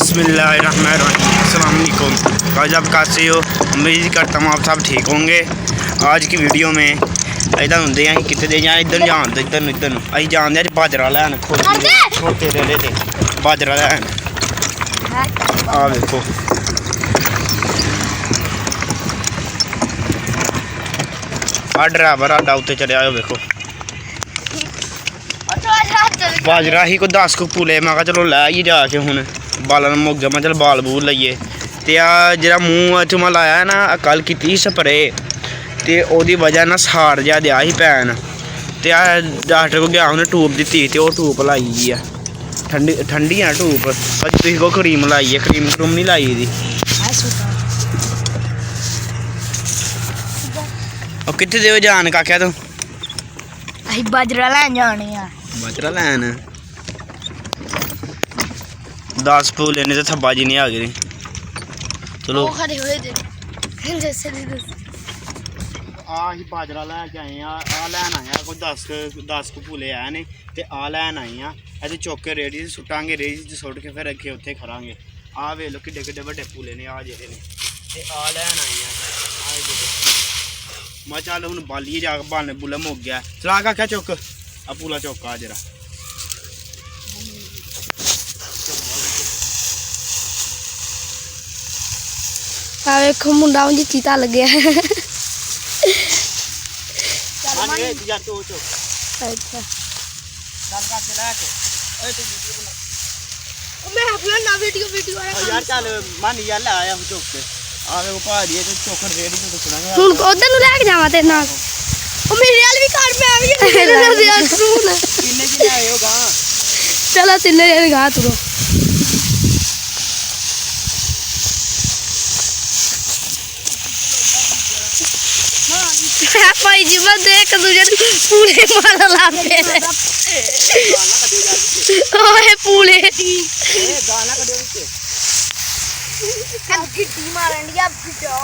बिस्मिल्लाहिर्रहमानिर्रहीम। अस्सलाम वालेकुम। आज आप कैसे हो? उम्मीद करता हूँ आप सब ठीक होंगे। आज की वीडियो में इधर होंगे अं कितने जाए इधर जान दो इधर इधर अं जाने बाजरा लैन छोटे रेले ते बाजरा लैन आ देखो आ ड्राइवर आडा उत्ते चढ़िया हो देखो बाजरा ही कोई 10 पुले मैं चलो लै ही जाके हूँ बालन मुक जा मैं चल बाल बूल लाइए तो आ जो मूँह च मैं लाया ना कल की स्प्रे तो वो वजह ना साड़ जहा दिया ही पैन तो डॉक्टर को गया उन्हें टूब दी तो वो टूब लाई है ठंडी ठंडी है टूब पर तुम को क्रीम लाई है क्रीम क्रूम नहीं लाई दी और कितने दे जान का क्या तू बाजरा लैन जाने बाजरा लैन 10 फूल लेने तो थब्बा जी नहीं आ गई चलो बाजरा लैके आए आ लैन आए कोई 10 फूले है ने ते आ लैन आए हैं चुक के रेड़ी सुटांगे रेड़ी सुट के फिर अगे उत्थे खरांगे आ वे लो किड्डे किड्डे बड़े फूले ने आ जेह्ड़े ने ते आ लैन आए हैं मैं चल हूँ बालिए जा बालने बुले मुक गया चला का क्या चुक आ पूला चुक आ जरा वेखो मुंडा मुझे चीता लग गया चलो तिन्ने गा तुरो भाई जी बस देख तुझे पूरे मार लाते ओए पूरे गाना कड़े अब गिट्टी मारन या भिड़ो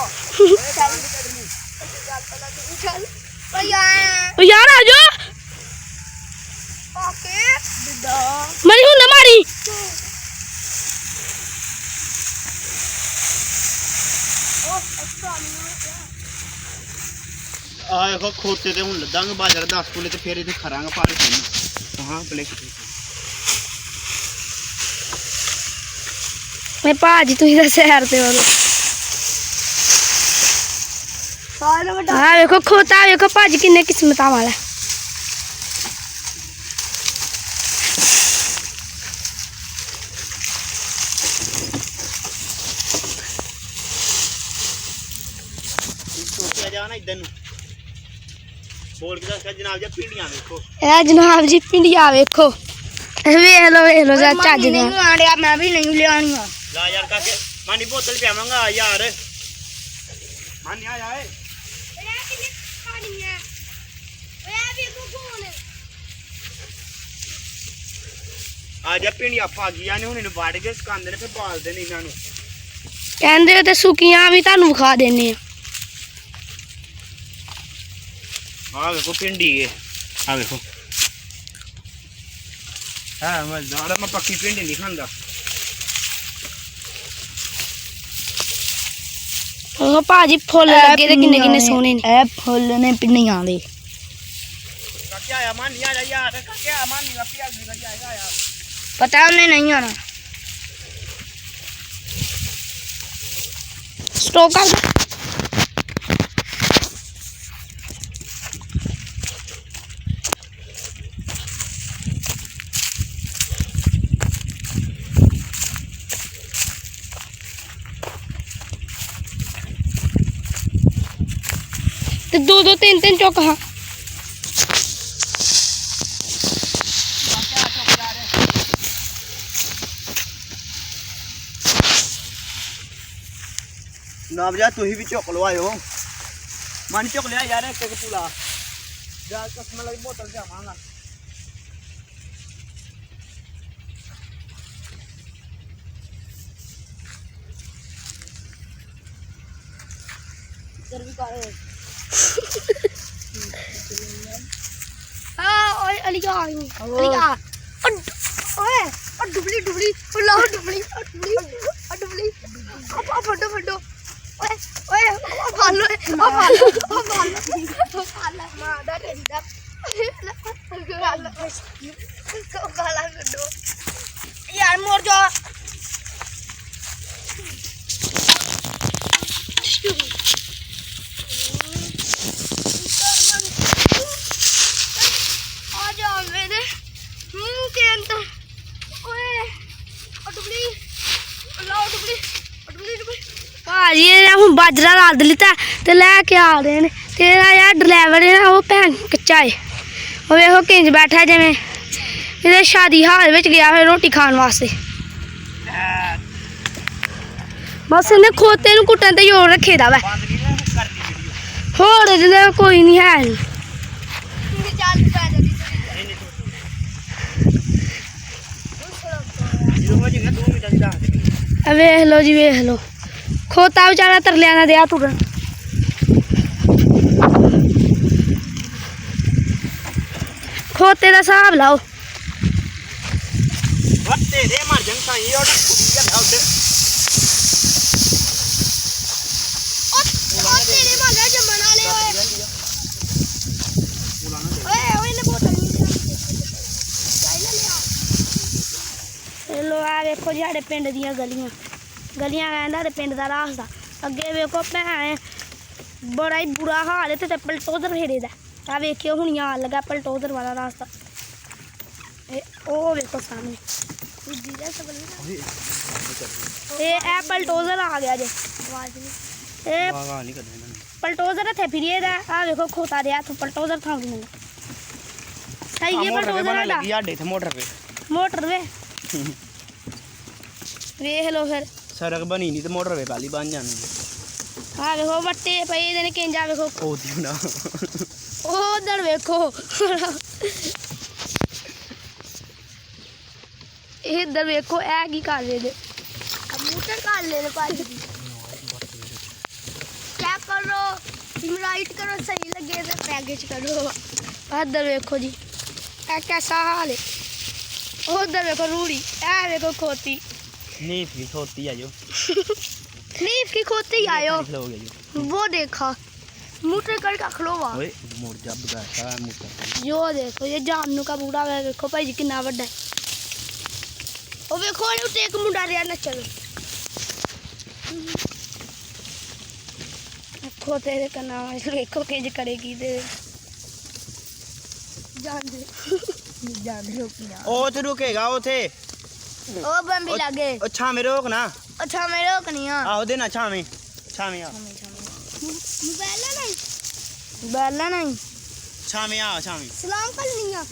चल ओ यार आ जाओ ओके भिड़ो मरी हूं ना मारी ओ अच्छा देखो खोते तो हूँ लद्दांगे बाजरा 10 फूले तो फिर इतने खरांगे पारे हाँ प्ले मैं भाजी तुम तो सैर पे हाँ देखो खोता देखो भाजी किन्ने किस्मत वाला जनाब जी भिंडियां वेखो वेख लो चज मैं भी नहीं लिया ला यार काके मानी बोतल पियावांगा यार मानी आ जाए आज भिंडियां फागियां ने हुण वाड़ के सकांदे ने फिर बालदे ने इन्हां नूं कहंदे ते सुकियां भी तुहानूं विखा देने आ देखो भिंडी है आ देखो है मजेदार मैं पक्की भिंडी नहीं खांदा ओ भाजी फुल लगे ते किन्ने किन्ने सोहने ने ए फुल ने भिंडियां दे क्या आया मान नहीं आ जा यार क्या मान नहीं वापस आ जाएगा यार पता उन्हें नहीं आना स्टॉक कर दो दो तीन तीन चौक हाँ ना बजा तू ही भी चौक लो आयो मन चौक लिया यार एक पूला जा कसम लगी बोतल से मांगा इधर भी का अलिया अलिया ओए और डुबली डुबली ला डुबली ਭਾਜੀ ਨੇ ਹੁਣ ਬਾਜਰਾ ਲੱਦ ਲਿੱਤਾ ਤੇ ਲੈ ਕੇ ਆ ਰਹੇ ਨੇ ਤੇ ਇਹਦਾ ਯਾਰ ਡਰਾਈਵਰ ਹੈ ਨਾ ਉਹ ਭੈਣ ਕੱਚਾ ਏ ਉਹ ਵੇਖੋ ਕਿੰਜ ਬੈਠਾ ਜਿਵੇਂ ਇਹਦੇ ਸ਼ਾਦੀ ਹਾਲ ਵਿੱਚ ਗਿਆ ਹੋਇਆ ਰੋਟੀ ਖਾਣ ਵਾਸਤੇ ਬਸ ਇਹਨੇ ਖੋਤੇ ਨੂੰ ਕੁੱਟਣ ਤੇ ਜ਼ੋਰ ਰੱਖੇ ਦਾ ਵਾ ਹੋਰ ਇਹਦੇ ਕੋਈ ਨਹੀਂ ਹੈ ਵੇਖ ਲਓ ਜੀ ਵੇਖ ਲਓ ਖੋਤਾ ਵਿਚਾਰਾ ਤਰਲਿਆਂ ਦਾ ਦਿਆ ਤੁਰਨ ਖੋਤੇ ਦਾ ਹਿਸਾਬ ਲਾਓ ਤੇਰੇ ਮਰ ਜਨ ਸਾਈ ਉਹ ਕੁੜੀ ਆ ਉੱਡ ਉਹ ਤੇਰੇ ਮਾਲਾ ਜੰਮਣ ਵਾਲੇ ਓਏ ਨੇ ਬੋਤਲ ਨਹੀਂ ਲੋ ਆ ਵੇਖੋ ਜੀ ਸਾਡੇ ਪਿੰਡ ਦੀਆਂ ਗਲੀਆਂ ਕਹਿੰਦਾ ਤੇ ਪਿੰਡ ਦਾ ਰਾਸਤਾ ਅੱਗੇ ਵੇਖੋ ਭੈਣ ਬੜਾ ਹੀ ਬੁਰਾ ਹਾਲ ਹੈ ਤੇ ਪਲਟੋਜ਼ਰ ਫੇਰੇ ਦਾ ਆ ਵੇਖਿਓ ਹੁਣ ਆਣ ਲੱਗਾ ਪਲਟੋਜ਼ਰ ਵਾਲਾ ਰਾਸਤਾ ਉਹ ਵੇਖੋ ਸਾਹਮਣੇ ਇਹ ਪਲਟੋਜ਼ਰ ਆ ਗਿਆ ਜੇ ਇਹ ਪਲਟੋਜ਼ਰ ਇੱਥੇ ਫਿਰੀਏ ਦਾ ਆ ਵੇਖੋ ਖੋਤਾ ਰਿਹਾ ਤੂੰ ਪਲਟੋਜ਼ਰ ਖਾਉਂਦੀ ਮੈਨੂੰ ਸਹੀ ਹੈ ਪਲਟੋਜ਼ਰ ਲੱਗੀ ਸਾਡੇ ਇੱਥੇ ਮੋਟਰ ਵੇ ਵੇਖ ਲੋ ਫਿਰ ਸੜਕ ਬਣੀ ਨਹੀਂ ਤੇ ਮੋਟਰਵੇ ਪਹਿਲੀ ਬਣ ਜਾਣੀ ਆ ਵੇਖੋ ਵੱਟੇ ਪਏ ਇਹਦੇ ਨੇ ਕਿੰਜਾ ਵੇਖੋ ਉਹਦੀ ਨਾ ਉਹ ਉਧਰ ਵੇਖੋ ਇੱਧਰ ਵੇਖੋ ਇਹ ਕੀ ਕਰ ਰਹੇ ਨੇ ਮੋਟਰ ਕਰ ਲੈ ਨੇ ਭਾਜੀ ਚੈੱਕ ਕਰੋ ਰਾਈਟ ਕਰੋ ਸਹੀ ਲੱਗੇ ਤੇ ਪੈਕੇਜ ਕਰੋ ਇੱਧਰ ਵੇਖੋ ਜੀ ਇਹ ਕਿਹਦਾ ਹਾਲ ਹੈ ਉਧਰ ਵੇਖੋ ਰੂੜੀ ਇਹ ਵੇਖੋ ਖੋਤੀ नीफ की खोती आयो नीफ की खोती आयो वो देखा मोटर कर का खलोवा ओए मोड़ जा बगाता मोटर यो देखो ये जामनू का बूढ़ा है देखो भाई जी कितना बड़ा है ओ देखो उते एक मुंडा रिया न चलो देखो तेरे का नाम देखो किंज करेगी दे जान दे ओ ते रुकेगा ओथे ओ बम्बी लागे अच्छा मेरे रोक ना अच्छा मेरे रोक नहीं हां आओ देना छावे छावे आ बैला नहीं छावे आ छावे सलाम कर लिया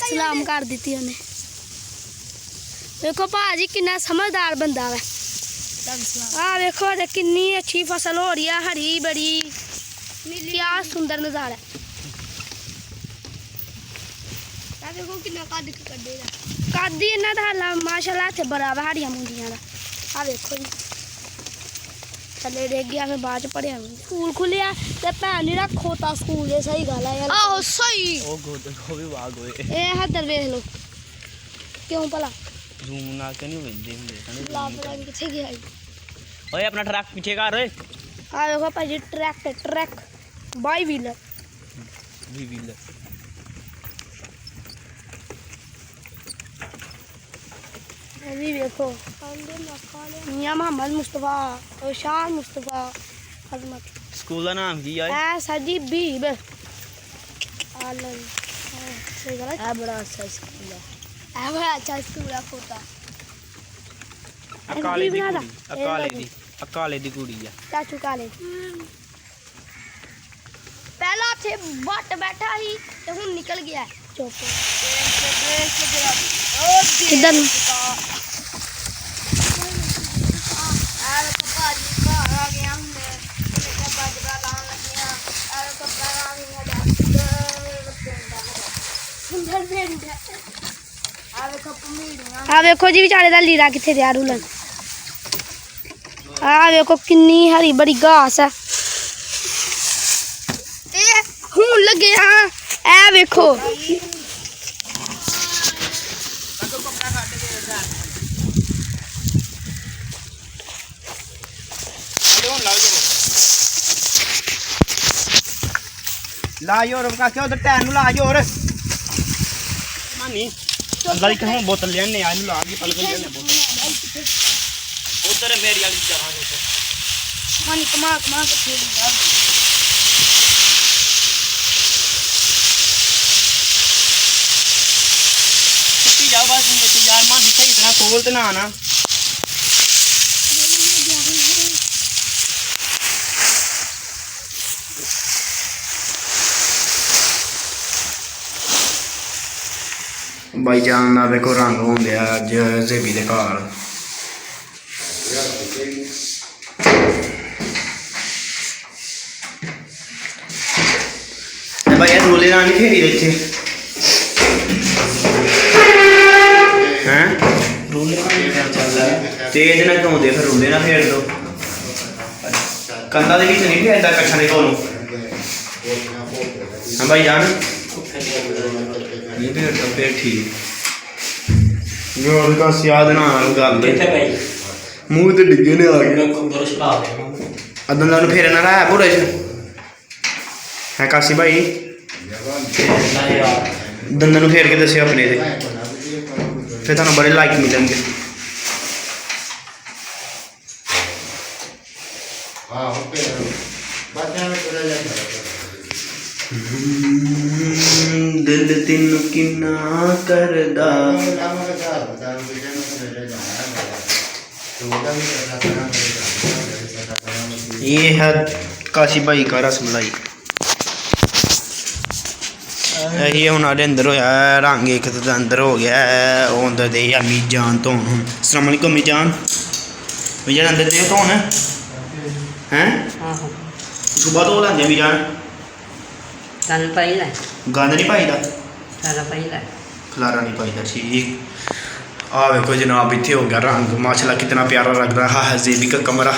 सलाम कर दी उन्हें देखो भाजी कितना समझदार बंदा है आ देखो कितनी अच्छी फसल हो रही है हरी बड़ी क्या सुंदर नजारा है देखो कितना कद कड्डेगा कद इन्ना दा हाला माशाल्लाह इत्थे बड़ा हाड़ियां मुंडियां दा आ देखो जी थल्ले डेग गया मैं बाद च पढ़िया स्कूल खुलिया ते भैन नी खोता स्कूल दे सही गल है यार आहो सही ओ गो भी वाग होए ए हदर देख लो क्यों भला जूम ना के नहीं वेंदे हुंदे लापरा किथे गया ओए अपना ट्रक पीछे कर ओए आ देखो भाई ट्रक बाई व्हीलर वी व्हीलर अभी देखो मियां मोहम्मद मुस्तफा और शाह मुस्तफा हजमत स्कूल का नाम की है सजी बीब आलन सही गलत है बड़ा अच्छा स्कूल है बड़ा अच्छा स्कूल है खोता अकाले दी कुड़ी है चाचू काले पहला थे बट बैठा ही ते हुन निकल गया चुप किधर आ देखो जी बेचारे दा लीरा किथे दिया रुलन आ देखो किन्नी हरी बड़ी घास है हुन लगे हां ए देखो ला योर का क्या उधर टैन ला योर मानी गली कहां बोतल लेने आ ला की पल के लेने बोतल उधर मेरी वाली जगह है मानी कमा के फेर जाओ बस ये यार मान खोल तो ना आना। भाई जान ना देखो रंग होंगे अज जेबी के घर। भाई रोले ना नहीं फेरी इतने हैं तेज ना क्यों दे फिर रोले ना फेर दो कंधा के नहीं फेरता कच्छा के कोलों। हाँ भाई जान नहीं फेरता फिर ठीक याद ना गल मूँह तो डिगे ने आ गए दंदा फेरना है पूरे है काशी भाई दंदा फेर के दस्यो अपने दे फिर तुहानू बड़े लाइक मिलेंगे। दिल तेनू किन्ना करदा ये है काशी भाई का रसमलाई। यही हूँ अंदर होया रंग एक तो अंदर हो गया है वो अंदर दे अम्मी जान तो अस्सलाम वालेकुम अम्मी जान जान अंदर दे तो हैं सुबह तो लाते अम्मी जान गंद नहीं पाई खलारा नहीं पाई ठीक। आ देखो जनाब इतने हो गया रंग माशाल्लाह कितना प्यारा लग रहा है। जेबी का कमरा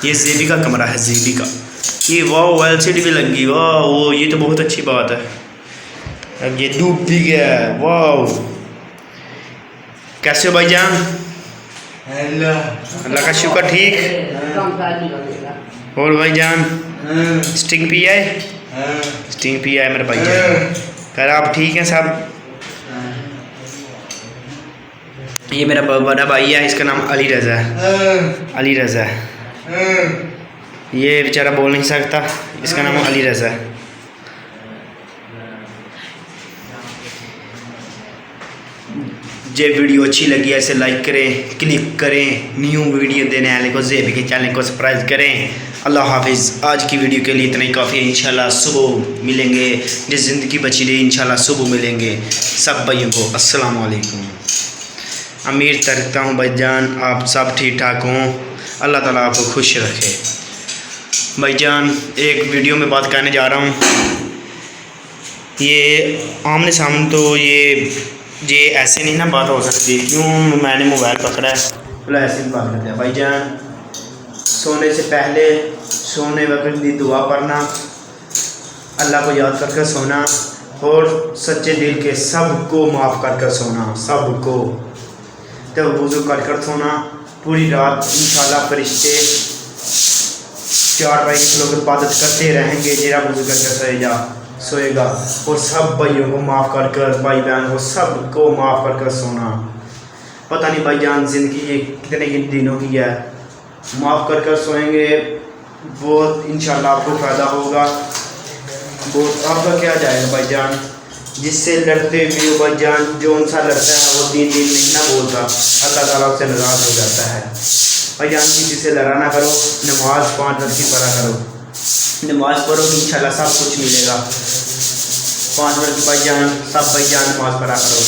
ये जेबी का कमरा है जेबी का ये वाह LCD भी लगी वाह वो ये तो बहुत अच्छी बात है। अब ये डूब भी गया है वाह। कैसे हो भाईजान? अल्लाह का शुक्र ठीक। और भाईजान स्टिंग पिया है? स्टिंग पिया है मेरे भाईजान। कह आप ठीक हैं सब? ये मेरा बड़ा भाई है इसका नाम अली रज़ा है। अली रज़ा है ये बेचारा बोल नहीं सकता इसका नाम अली रज़ा है। जे वीडियो अच्छी लगी है इसे लाइक करें क्लिक करें न्यू वीडियो देने वाले को जेबी के चैनल को सब्सक्राइब करें। अल्लाह हाफिज़। आज की वीडियो के लिए इतना ही काफ़ी है। इंशाल्लाह सुबह मिलेंगे जिस ज़िंदगी बची रही इंशाल्लाह सुबह मिलेंगे सब भाइयों को। अस्सलाम वालेकुम। उम्मीद करता हूँ भाईजान आप सब ठीक ठाक हों अल्लाह ताला आपको खुश रखे। भाईजान एक वीडियो में बात करने जा रहा हूँ ये आमने सामने तो ये ऐसे नहीं ना बात हो सकती क्यों मैंने मोबाइल पकड़ा है बोला ऐसे ही बात करते हैं। भाईजान सोने से पहले सोने वक्त की दुआ पढ़ना अल्लाह को याद कर कर सोना और सच्चे दिल के सबको माफ़ कर कर सोना सबको तो वज़ू कर कर सोना पूरी रात इंशाल्लाह फरिश्ते 4 भाई लोग इबादत करते रहेंगे जरा वज़ू कर कर सोएगा और सब भाइयों को माफ़ कर कर भाई बहन को सबको माफ़ कर कर सोना। पता नहीं भाईजान ज़िंदगी ये कितने दिनों की है माफ़ कर कर सोएंगे बहुत इंशाल्लाह आपको फ़ायदा होगा बहुत। आपका क्या जाएगा भाईजान जिससे लड़ते भी हो भाईजान जो उनसा लड़ता है वो दिन नहीं ना बोलता अल्लाह ताला उससे नाराज़ हो जाता है। भाईजान किसी से लड़ा ना करो नमाज 5 वक्त की पढ़ा करो नमाज पढ़ो इंशाल्लाह सब कुछ मिलेगा 5 वक्त भाईजान सब भाईजान नमाज पढ़ा करो।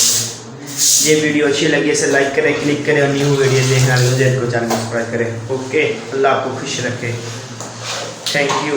ये वीडियो अच्छी लगी इसे लाइक करें क्लिक करें और न्यू वीडियो देखने वाले को चैनल सब्सक्राइब करें। ओके अल्लाह आपको खुश रखे। Thank you.